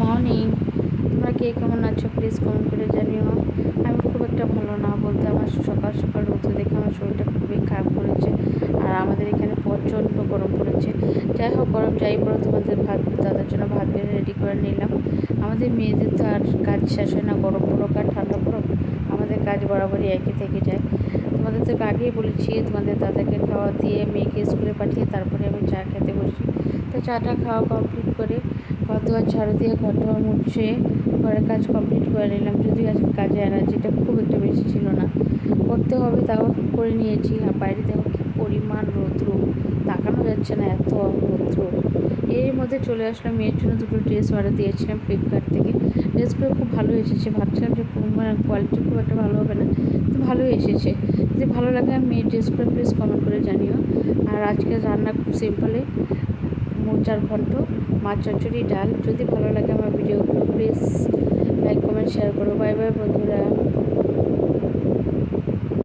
Morning. তোমরা কে কেমন আছো প্লিজ কমেন্ট করে জানিও। আমি খুব একটা ভালো না বলতে, আমার সকাল সকাল রোদে দেখে আমার শরীরটা খুবই খারাপ করেছে। আর আমাদের এখানে প্রচণ্ড গরম পড়েছে। যাই হোক, গরম যাই পড়ো, তোমাদের দাদার জন্য ভাত বেড়ে রেডি করে নিলাম। আমাদের মেয়েদের তো আর কাজ শেষ হয় না, গরম পড়ুক আর ঠান্ডা পড়ুক, আমাদের কাজ বরাবরই একই থেকে যায়। তোমাদের তো আগেই বলেছি, তোমাদের দাদাকে খাওয়া দিয়ে মেয়েকে স্কুলে পাঠিয়ে তারপরে আমি চা খেতে বসি। তো চাটা খাওয়া কমপ্লিট করে ঘর দুয়ার ঝাড়ু দিয়ে ঘর দুয়ার মুছে ঘরের কাজ কমপ্লিট করে নিলাম। যদিও আজকে কাজে এনার্জিটা খুব একটা বেশি ছিল না, করতে হবে তাও করে নিয়েছি। আর বাইরে দেখো কী পরিমাণ রৌদ্র, তাকানো যাচ্ছে না, এত রৌদ্র। এর মধ্যে চলে আসলাম, মেয়ের জন্য দুটো ড্রেস অর্ডার দিয়েছিলাম ফ্লিপকার্ট থেকে। ড্রেসগুলো খুব ভালো এসেছে, ভাবছিলাম যে কোয়ালিটি খুব একটা ভালো হবে না, তো ভালোই এসেছে। যদি ভালো লাগে আমি মেয়ের ড্রেসগুলো প্লিজ কমেন্ট করে জানিও। আর আজকে রান্না খুব সিম্পলে, মোচার ঘন্ট, মাছ চচ্চড়ি, ডাল। যদি ভালো লাগে আমার ভিডিওগুলো প্লিজ লাইক কমেন্ট শেয়ার করো। বাই বাই বন্ধুরা।